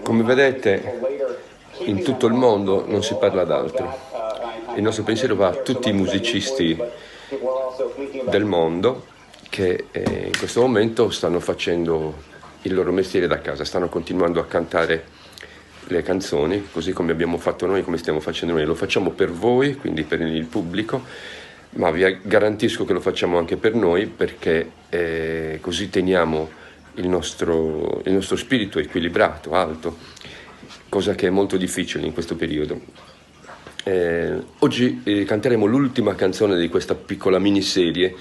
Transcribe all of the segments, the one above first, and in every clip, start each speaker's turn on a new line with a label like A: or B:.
A: Come vedete, in tutto il mondo non si parla d'altro. Il nostro pensiero va a tutti i musicisti del mondo che in questo momento stanno facendo il loro mestiere da casa, stanno continuando a cantare le canzoni, così come abbiamo fatto noi, come stiamo facendo noi. Lo facciamo per voi, quindi per il pubblico, ma vi garantisco che lo facciamo anche per noi, perché così teniamo il nostro spirito equilibrato, alto, cosa che è molto difficile in questo periodo. Oggi canteremo l'ultima canzone di questa piccola miniserie.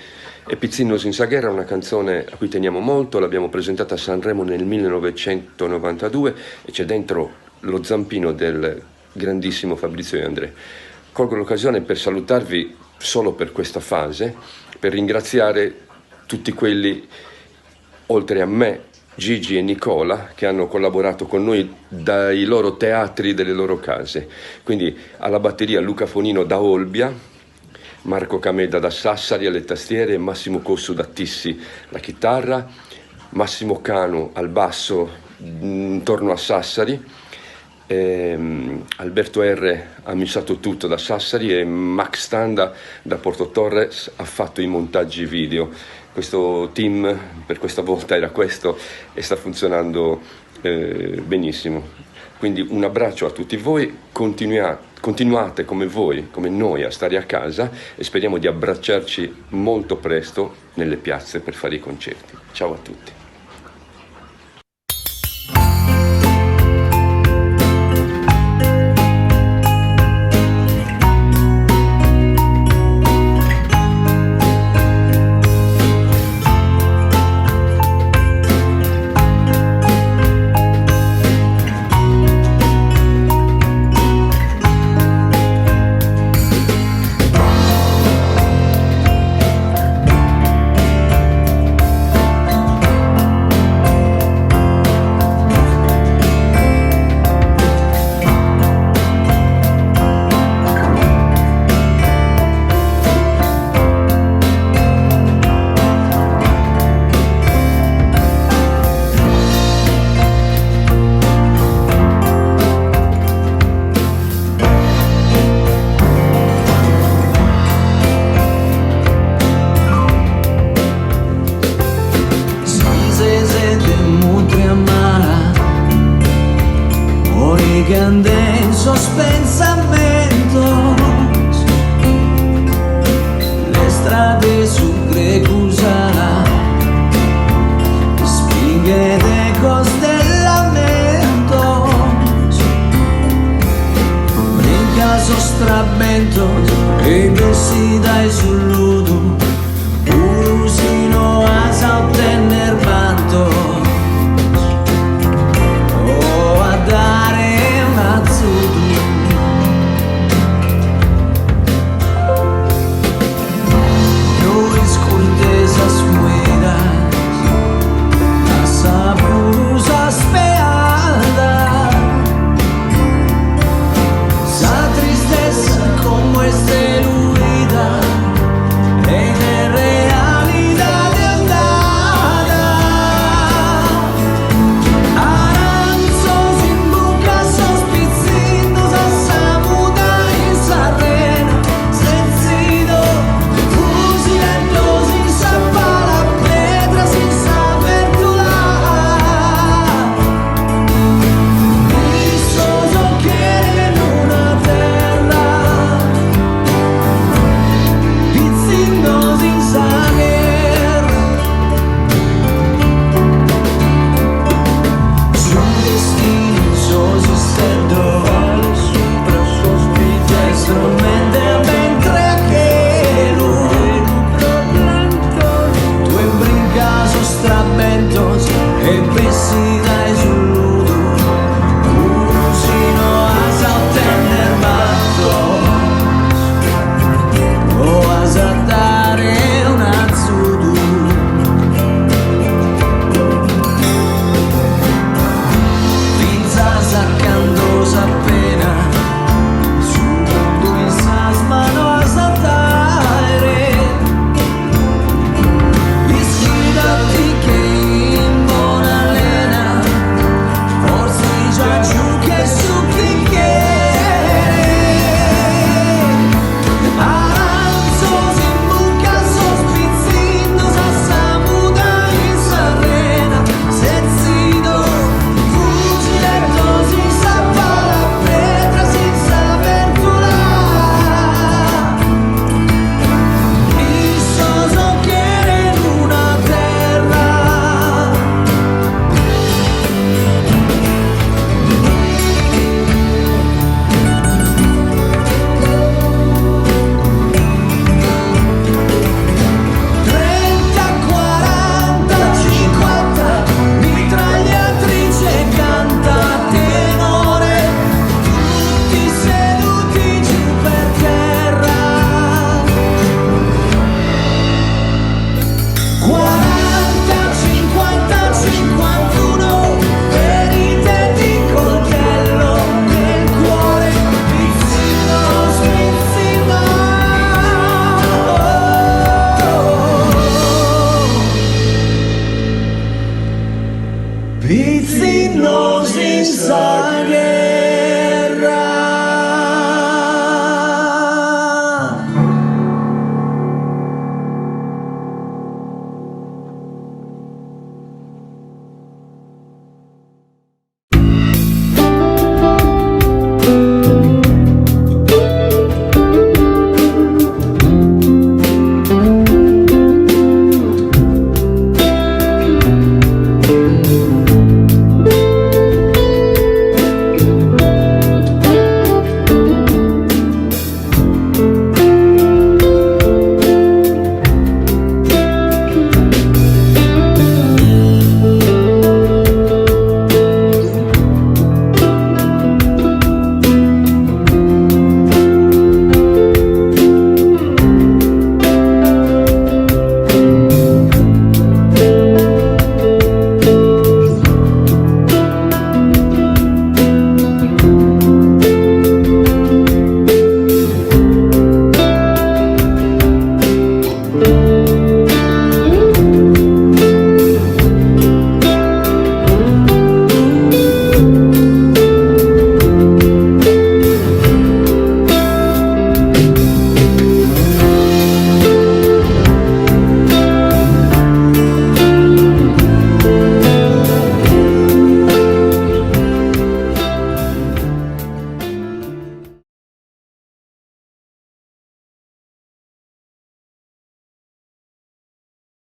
A: E Pizzinnos in Sagherra è una canzone a cui teniamo molto, l'abbiamo presentata a Sanremo nel 1992 e c'è dentro lo zampino del grandissimo Fabrizio De André. Colgo l'occasione per salutarvi solo per questa fase, per ringraziare tutti quelli, oltre a me, Gigi e Nicola, che hanno collaborato con noi dai loro teatri delle loro case. Quindi alla batteria Luca Fonino da Olbia, Marco Cameda da Sassari alle tastiere, Massimo Cossu da Tissi la chitarra, Massimo Cano al basso intorno a Sassari, Alberto R ha missato tutto da Sassari e Max Standa da Porto Torres ha fatto i montaggi video. Questo team per questa volta era questo e sta funzionando benissimo. Quindi un abbraccio a tutti voi, continuate come voi, come noi a stare a casa e speriamo di abbracciarci molto presto nelle piazze per fare i concerti. Ciao a tutti.
B: che andé in sospensamento, le strade su Grecusana, spinghe de costellamento, brincaso strabento e bessi dai sul ludo, urusino asa ottenner vanto. Pizzinosi in saghe